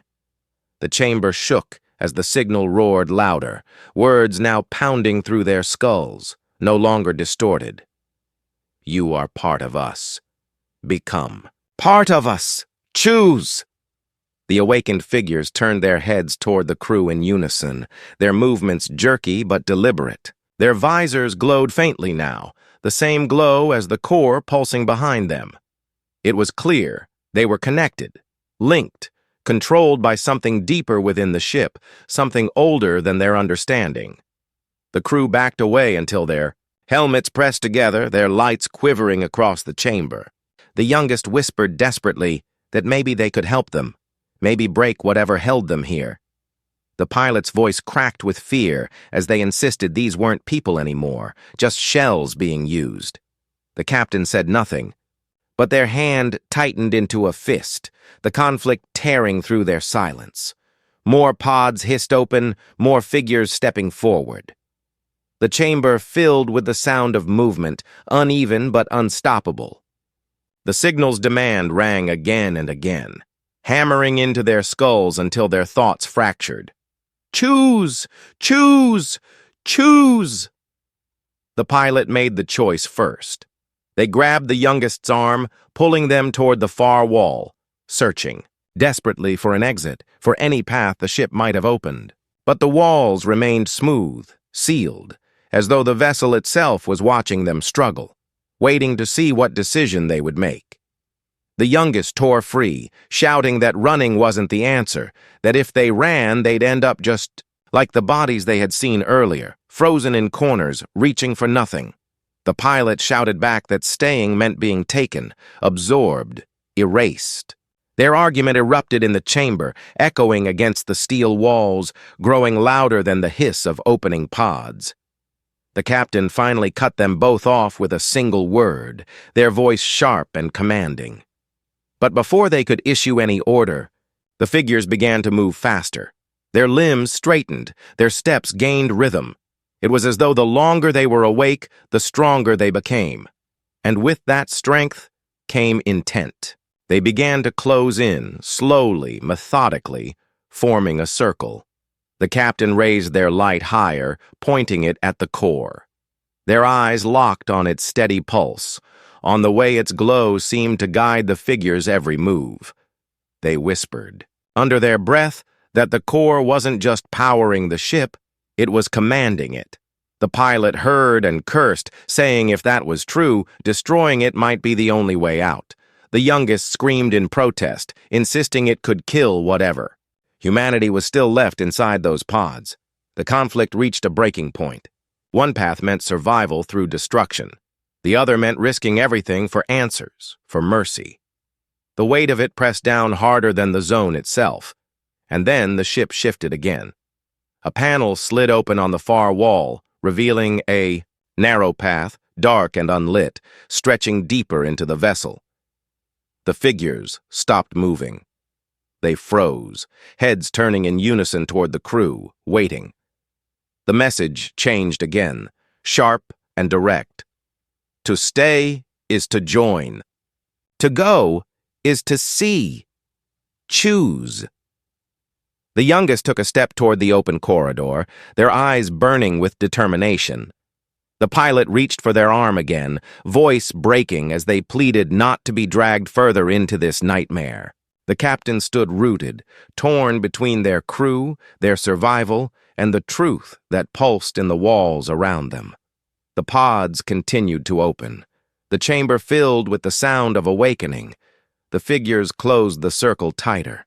The chamber shook as the signal roared louder, words now pounding through their skulls, no longer distorted. You are part of us. Become part of us. Choose! The awakened figures turned their heads toward the crew in unison, their movements jerky but deliberate. Their visors glowed faintly now, the same glow as the core pulsing behind them. It was clear they were connected, linked, controlled by something deeper within the ship, something older than their understanding. The crew backed away until their helmets pressed together, their lights quivering across the chamber. The youngest whispered desperately that maybe they could help them, maybe break whatever held them here. The pilot's voice cracked with fear as they insisted these weren't people anymore, just shells being used. The captain said nothing, but their hand tightened into a fist, the conflict tearing through their silence. More pods hissed open, more figures stepping forward. The chamber filled with the sound of movement, uneven but unstoppable. The signal's demand rang again and again, hammering into their skulls until their thoughts fractured. Choose! Choose! Choose! The pilot made the choice first. They grabbed the youngest's arm, pulling them toward the far wall, searching desperately for an exit, for any path the ship might have opened. But the walls remained smooth, sealed, as though the vessel itself was watching them struggle, waiting to see what decision they would make. The youngest tore free, shouting that running wasn't the answer, that if they ran, they'd end up just like the bodies they had seen earlier, frozen in corners, reaching for nothing. The pilot shouted back that staying meant being taken, absorbed, erased. Their argument erupted in the chamber, echoing against the steel walls, growing louder than the hiss of opening pods. The captain finally cut them both off with a single word, their voice sharp and commanding. But before they could issue any order, the figures began to move faster. Their limbs straightened, their steps gained rhythm. It was as though the longer they were awake, the stronger they became. And with that strength came intent. They began to close in, slowly, methodically, forming a circle. The captain raised their light higher, pointing it at the core. Their eyes locked on its steady pulse, on the way its glow seemed to guide the figure's every move. They whispered, under their breath, that the core wasn't just powering the ship, it was commanding it. The pilot heard and cursed, saying if that was true, destroying it might be the only way out. The youngest screamed in protest, insisting it could kill whatever. Humanity was still left inside those pods. The conflict reached a breaking point. One path meant survival through destruction. The other meant risking everything for answers, for mercy. The weight of it pressed down harder than the zone itself. And then the ship shifted again. A panel slid open on the far wall, revealing a narrow path, dark and unlit, stretching deeper into the vessel. The figures stopped moving. They froze, heads turning in unison toward the crew, waiting. The message changed again, sharp and direct. To stay is to join. To go is to see. Choose. The youngest took a step toward the open corridor, their eyes burning with determination. The pilot reached for their arm again, voice breaking as they pleaded not to be dragged further into this nightmare. The captain stood rooted, torn between their crew, their survival, and the truth that pulsed in the walls around them. The pods continued to open. The chamber filled with the sound of awakening. The figures closed the circle tighter.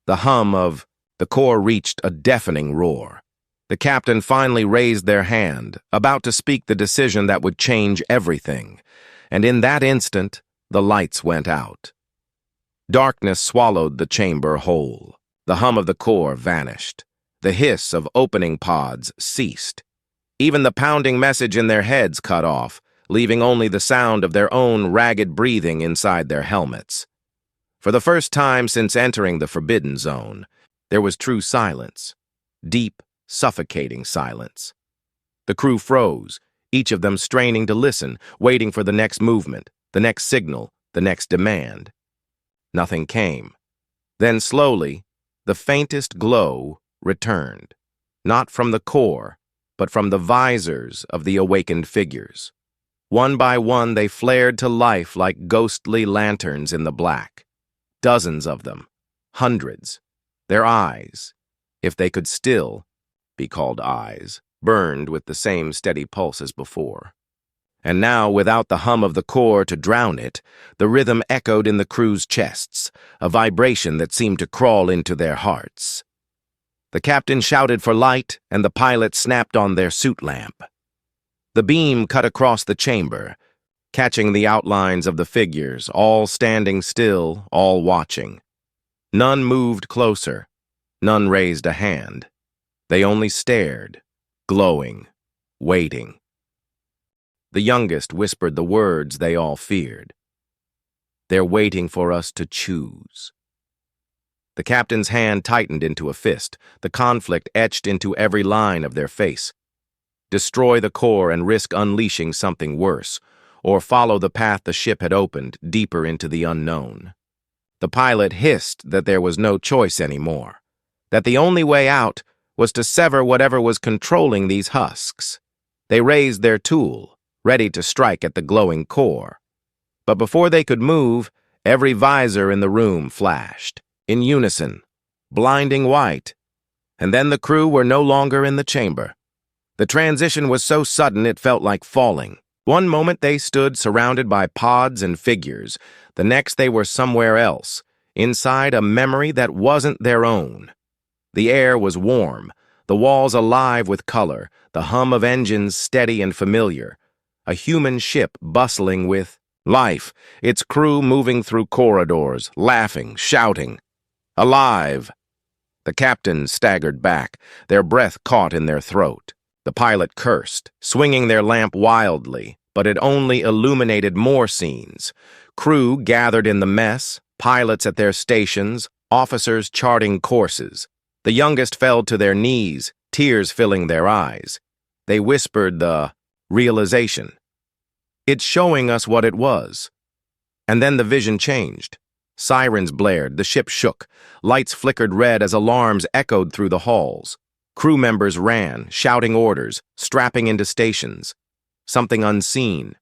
The hum of the core reached a deafening roar. The captain finally raised their hand, about to speak the decision that would change everything. And in that instant, the lights went out. Darkness swallowed the chamber whole. The hum of the core vanished. The hiss of opening pods ceased. Even the pounding message in their heads cut off, leaving only the sound of their own ragged breathing inside their helmets. For the first time since entering the Forbidden Zone, there was true silence. Deep, suffocating silence. The crew froze, each of them straining to listen, waiting for the next movement, the next signal, the next demand. Nothing came. Then slowly, the faintest glow returned, not from the core, but from the visors of the awakened figures. One by one, they flared to life like ghostly lanterns in the black. Dozens of them, hundreds. Their eyes, if they could still be called eyes, burned with the same steady pulse as before. And now, without the hum of the core to drown it, the rhythm echoed in the crew's chests, a vibration that seemed to crawl into their hearts. The captain shouted for light, and the pilot snapped on their suit lamp. The beam cut across the chamber, catching the outlines of the figures, all standing still, all watching. None moved closer. None raised a hand. They only stared, glowing, waiting. The youngest whispered the words they all feared. "They're waiting for us to choose." The captain's hand tightened into a fist, the conflict etched into every line of their face. Destroy the core and risk unleashing something worse, or follow the path the ship had opened, deeper into the unknown. The pilot hissed that there was no choice anymore, that the only way out was to sever whatever was controlling these husks. They raised their tool, ready to strike at the glowing core. But before they could move, every visor in the room flashed, in unison, blinding white, and then the crew were no longer in the chamber. The transition was so sudden it felt like falling. One moment they stood surrounded by pods and figures, the next they were somewhere else, inside a memory that wasn't their own. The air was warm, the walls alive with color, the hum of engines steady and familiar, a human ship bustling with life, its crew moving through corridors, laughing, shouting. Alive! The captains staggered back, their breath caught in their throat. The pilot cursed, swinging their lamp wildly, but it only illuminated more scenes. Crew gathered in the mess, pilots at their stations, officers charting courses. The youngest fell to their knees, tears filling their eyes. They whispered the realization. "It's showing us what it was." And then the vision changed. Sirens blared, the ship shook. Lights flickered red as alarms echoed through the halls. Crew members ran, shouting orders, strapping into stations. Something unseen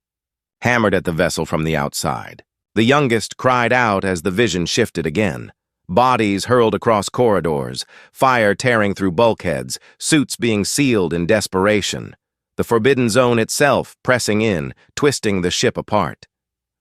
hammered at the vessel from the outside. The youngest cried out as the vision shifted again. Bodies hurled across corridors, fire tearing through bulkheads, suits being sealed in desperation. The forbidden zone itself pressing in, twisting the ship apart.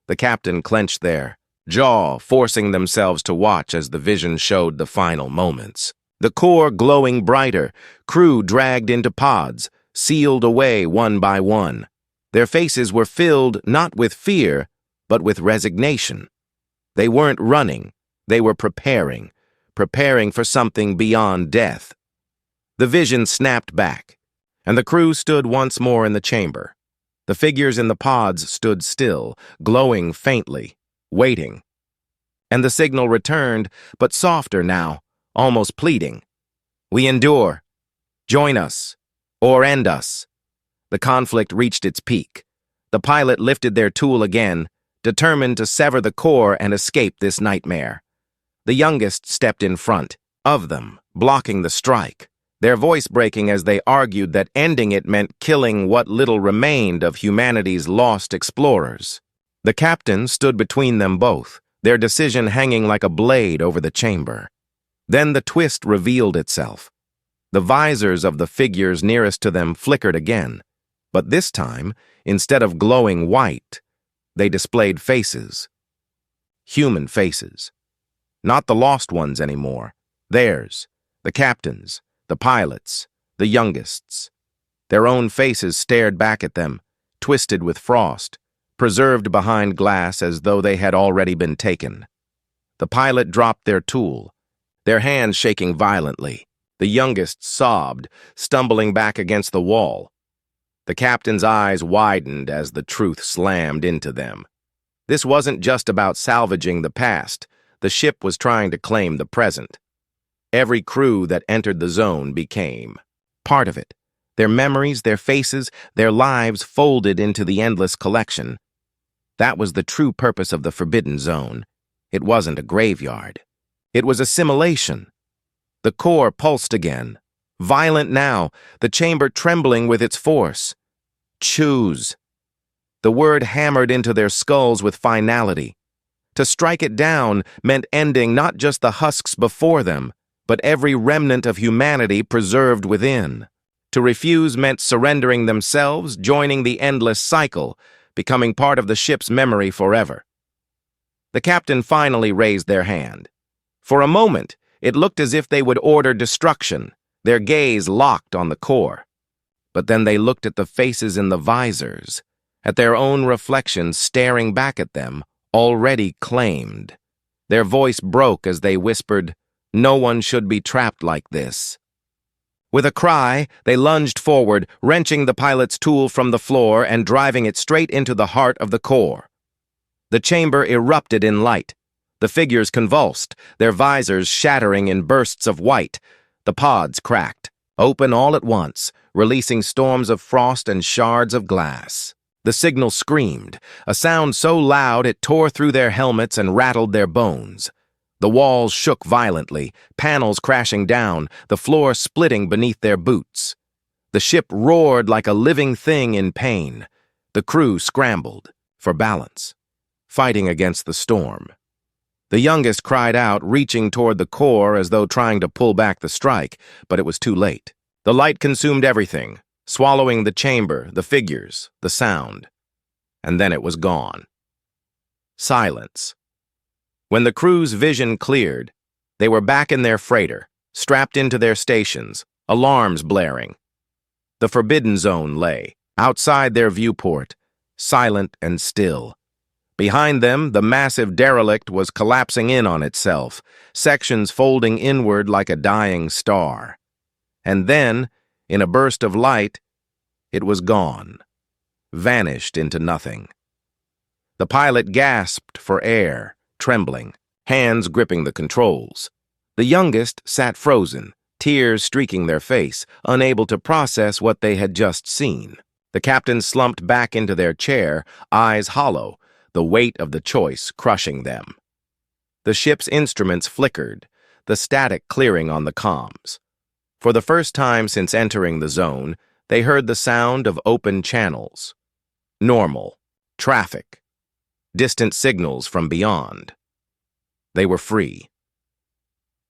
The captain clenched their jaw, forcing themselves to watch as the vision showed the final moments. The core glowing brighter, crew dragged into pods, sealed away one by one. Their faces were filled not with fear, but with resignation. They weren't running, they were preparing for something beyond death. The vision snapped back, and the crew stood once more in the chamber. The figures in the pods stood still, glowing faintly, waiting. And the signal returned, but softer now, almost pleading. "We endure. Join us, or end us." The conflict reached its peak. The pilot lifted their tool again, determined to sever the core and escape this nightmare. The youngest stepped in front of them, blocking the strike, their voice breaking as they argued that ending it meant killing what little remained of humanity's lost explorers. The captain stood between them both, their decision hanging like a blade over the chamber. Then the twist revealed itself. The visors of the figures nearest to them flickered again, but this time, instead of glowing white, they displayed faces. Human faces. Not the lost ones anymore. Theirs, the captains, the pilots, the youngest's. Their own faces stared back at them, twisted with frost, preserved behind glass as though they had already been taken. The pilot dropped their tool, their hands shaking violently. The youngest sobbed, stumbling back against the wall. The captain's eyes widened as the truth slammed into them. This wasn't just about salvaging the past. The ship was trying to claim the present. Every crew that entered the zone became part of it. Their memories, their faces, their lives folded into the endless collection. That was the true purpose of the Forbidden Zone. It wasn't a graveyard. It was assimilation. The core pulsed again, violent now, the chamber trembling with its force. Choose. The word hammered into their skulls with finality. To strike it down meant ending not just the husks before them, but every remnant of humanity preserved within. To refuse meant surrendering themselves, joining the endless cycle, becoming part of the ship's memory forever. The captain finally raised their hand. For a moment, it looked as if they would order destruction, their gaze locked on the core. But then they looked at the faces in the visors, at their own reflections staring back at them, already claimed. Their voice broke as they whispered, "No one should be trapped like this." With a cry, they lunged forward, wrenching the pilot's tool from the floor and driving it straight into the heart of the core. The chamber erupted in light. The figures convulsed, their visors shattering in bursts of white. The pods cracked, open all at once, releasing storms of frost and shards of glass. The signal screamed, a sound so loud it tore through their helmets and rattled their bones. The walls shook violently, panels crashing down, the floor splitting beneath their boots. The ship roared like a living thing in pain. The crew scrambled for balance, fighting against the storm. The youngest cried out, reaching toward the core as though trying to pull back the strike, but it was too late. The light consumed everything, swallowing the chamber, the figures, the sound. And then it was gone. Silence. When the crew's vision cleared, they were back in their freighter, strapped into their stations, alarms blaring. The forbidden zone lay, outside their viewport, silent and still. Behind them, the massive derelict was collapsing in on itself, sections folding inward like a dying star. And then, in a burst of light, it was gone, vanished into nothing. The pilot gasped for air, trembling, hands gripping the controls. The youngest sat frozen, tears streaking their face, unable to process what they had just seen. The captain slumped back into their chair, eyes hollow, the weight of the choice crushing them. The ship's instruments flickered, the static clearing on the comms. For the first time since entering the zone, they heard the sound of open channels. Normal, traffic, distant signals from beyond. They were free.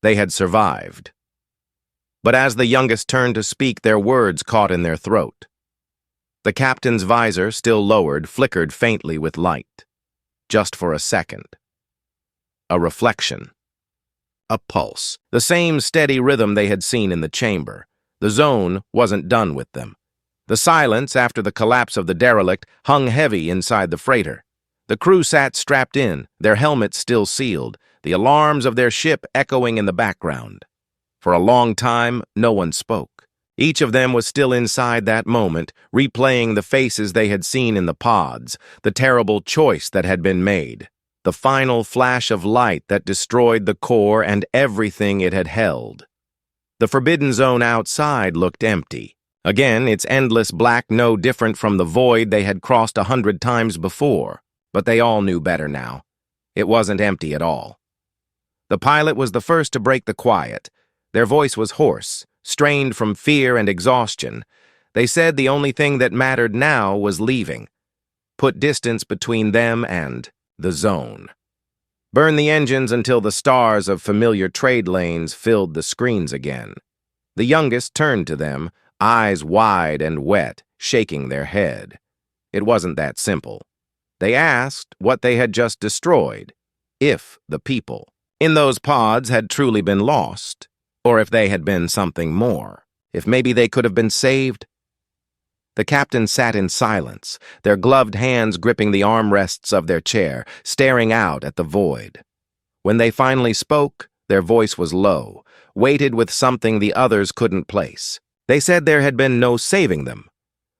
They had survived. But as the youngest turned to speak, their words caught in their throat. The captain's visor, still lowered, flickered faintly with light. Just for a second. A reflection. A pulse. The same steady rhythm they had seen in the chamber. The zone wasn't done with them. The silence, after the collapse of the derelict, hung heavy inside the freighter. The crew sat strapped in, their helmets still sealed, the alarms of their ship echoing in the background. For a long time, no one spoke. Each of them was still inside that moment, replaying the faces they had seen in the pods, the terrible choice that had been made, the final flash of light that destroyed the core and everything it had held. The forbidden zone outside looked empty. Again, its endless black no different from the void they had crossed 100 times before. But they all knew better now. It wasn't empty at all. The pilot was the first to break the quiet. Their voice was hoarse, strained from fear and exhaustion. They said the only thing that mattered now was leaving. Put distance between them and the zone. Burn the engines until the stars of familiar trade lanes filled the screens again. The youngest turned to them, eyes wide and wet, shaking their head. It wasn't that simple. They asked what they had just destroyed, if the people in those pods had truly been lost, or if they had been something more, if maybe they could have been saved. The captain sat in silence, their gloved hands gripping the armrests of their chair, staring out at the void. When they finally spoke, their voice was low, weighted with something the others couldn't place. They said there had been no saving them.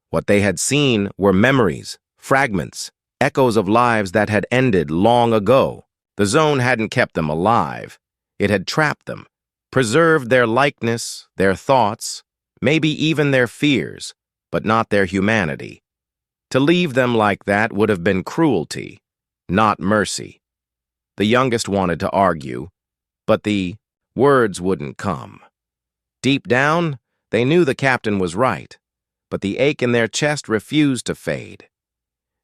What they had seen were memories, fragments, echoes of lives that had ended long ago. The zone hadn't kept them alive. It had trapped them, preserved their likeness, their thoughts, maybe even their fears, but not their humanity. To leave them like that would have been cruelty, not mercy. The youngest wanted to argue, but the words wouldn't come. Deep down, they knew the captain was right, but the ache in their chest refused to fade.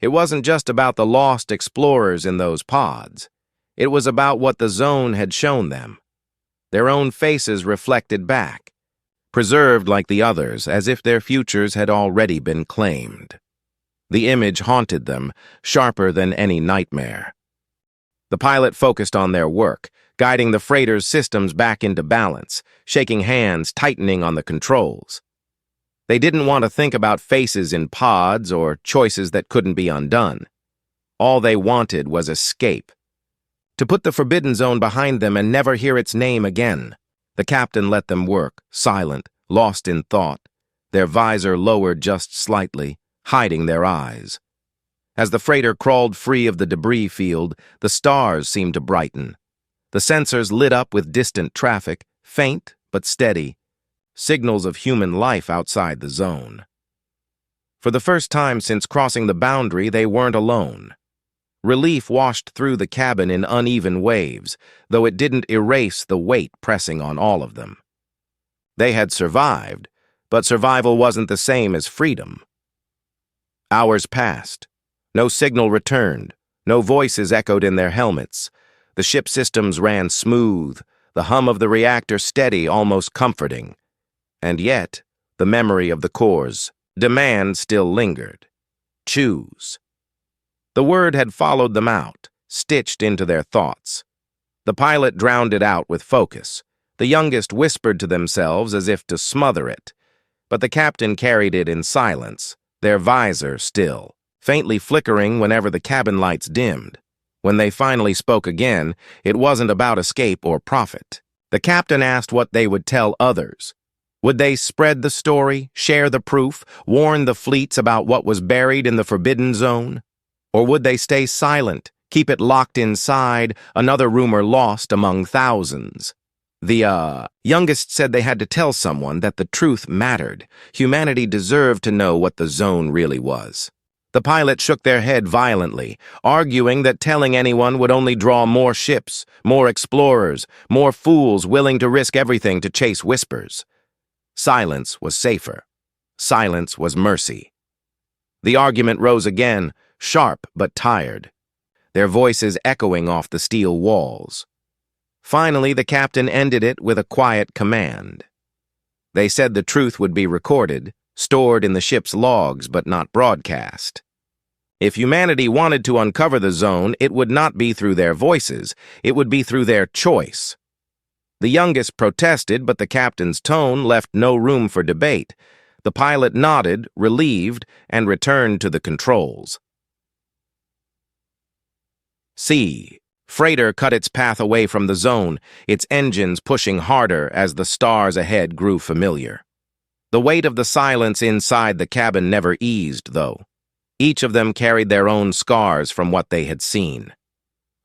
It wasn't just about the lost explorers in those pods. It was about what the zone had shown them. Their own faces reflected back, preserved like the others, as if their futures had already been claimed. The image haunted them, sharper than any nightmare. The pilot focused on their work, guiding the freighter's systems back into balance, shaking hands, tightening on the controls. They didn't want to think about faces in pods or choices that couldn't be undone. All they wanted was escape. To put the forbidden zone behind them and never hear its name again. The captain let them work, silent, lost in thought, their visor lowered just slightly, hiding their eyes. As the freighter crawled free of the debris field, the stars seemed to brighten. The sensors lit up with distant traffic, faint but steady, signals of human life outside the zone. For the first time since crossing the boundary, they weren't alone. Relief washed through the cabin in uneven waves, though it didn't erase the weight pressing on all of them. They had survived, but survival wasn't the same as freedom. Hours passed. No signal returned. No voices echoed in their helmets. The ship systems ran smooth, the hum of the reactor steady, almost comforting. And yet, the memory of the core's demand still lingered. Choose. The word had followed them out, stitched into their thoughts. The pilot drowned it out with focus. The youngest whispered to themselves as if to smother it. But the captain carried it in silence, their visor still, faintly flickering whenever the cabin lights dimmed. When they finally spoke again, it wasn't about escape or profit. The captain asked what they would tell others. Would they spread the story, share the proof, warn the fleets about what was buried in the forbidden zone? Or would they stay silent, keep it locked inside, another rumor lost among thousands? The youngest said they had to tell someone that the truth mattered. Humanity deserved to know what the zone really was. The pilot shook their head violently, arguing that telling anyone would only draw more ships, more explorers, more fools willing to risk everything to chase whispers. Silence was safer. Silence was mercy. The argument rose again, sharp but tired, their voices echoing off the steel walls. Finally, the captain ended it with a quiet command. They said the truth would be recorded, stored in the ship's logs but not broadcast. If humanity wanted to uncover the zone, it would not be through their voices, it would be through their choice. The youngest protested, but the captain's tone left no room for debate. The pilot nodded, relieved, and returned to the controls. Freighter cut its path away from the zone, its engines pushing harder as the stars ahead grew familiar. The weight of the silence inside the cabin never eased, though. Each of them carried their own scars from what they had seen.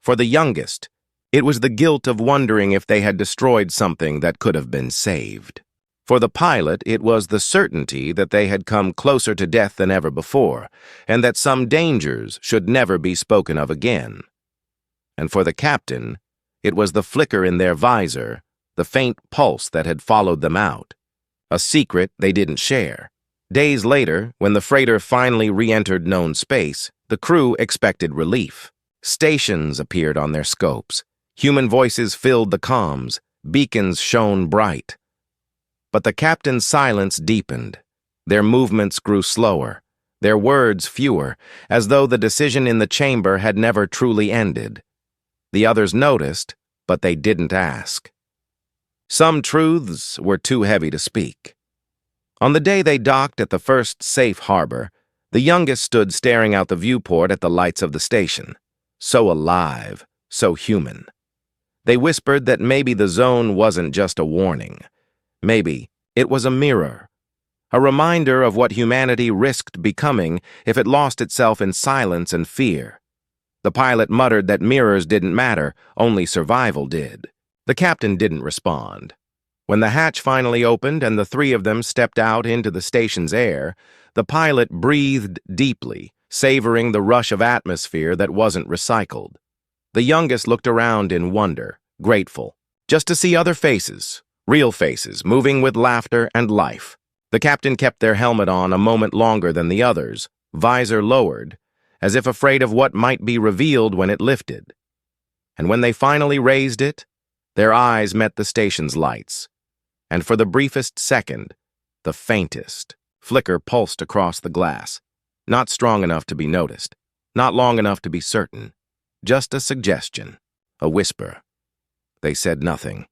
For the youngest, it was the guilt of wondering if they had destroyed something that could have been saved. For the pilot, it was the certainty that they had come closer to death than ever before, and that some dangers should never be spoken of again. And for the captain, it was the flicker in their visor, the faint pulse that had followed them out. A secret they didn't share. Days later, when the freighter finally re-entered known space, the crew expected relief. Stations appeared on their scopes. Human voices filled the comms. Beacons shone bright. But the captain's silence deepened. Their movements grew slower, their words fewer, as though the decision in the chamber had never truly ended. The others noticed, but they didn't ask. Some truths were too heavy to speak. On the day they docked at the first safe harbor, the youngest stood staring out the viewport at the lights of the station. So alive, so human. They whispered that maybe the zone wasn't just a warning. Maybe it was a mirror. A reminder of what humanity risked becoming if it lost itself in silence and fear. The pilot muttered that mirrors didn't matter, only survival did. The captain didn't respond. When the hatch finally opened and the three of them stepped out into the station's air, the pilot breathed deeply, savoring the rush of atmosphere that wasn't recycled. The youngest looked around in wonder, grateful, just to see other faces, real faces, moving with laughter and life. The captain kept their helmet on a moment longer than the others, visor lowered, as if afraid of what might be revealed when it lifted. And when they finally raised it, their eyes met the station's lights. And for the briefest second, the faintest flicker pulsed across the glass. Not strong enough to be noticed, not long enough to be certain. Just a suggestion, a whisper. They said nothing.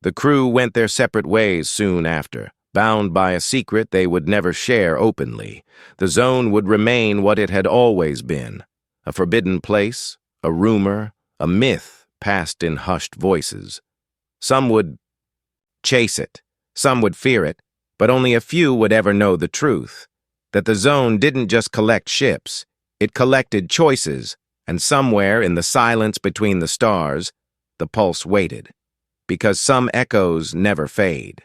The crew went their separate ways soon after, bound by a secret they would never share openly. The zone would remain what it had always been, a forbidden place, a rumor, a myth passed in hushed voices. Some would chase it, some would fear it, But only a few would ever know the truth, that the zone didn't just collect ships, it collected choices, and somewhere in the silence between the stars, the pulse waited, because some echoes never fade.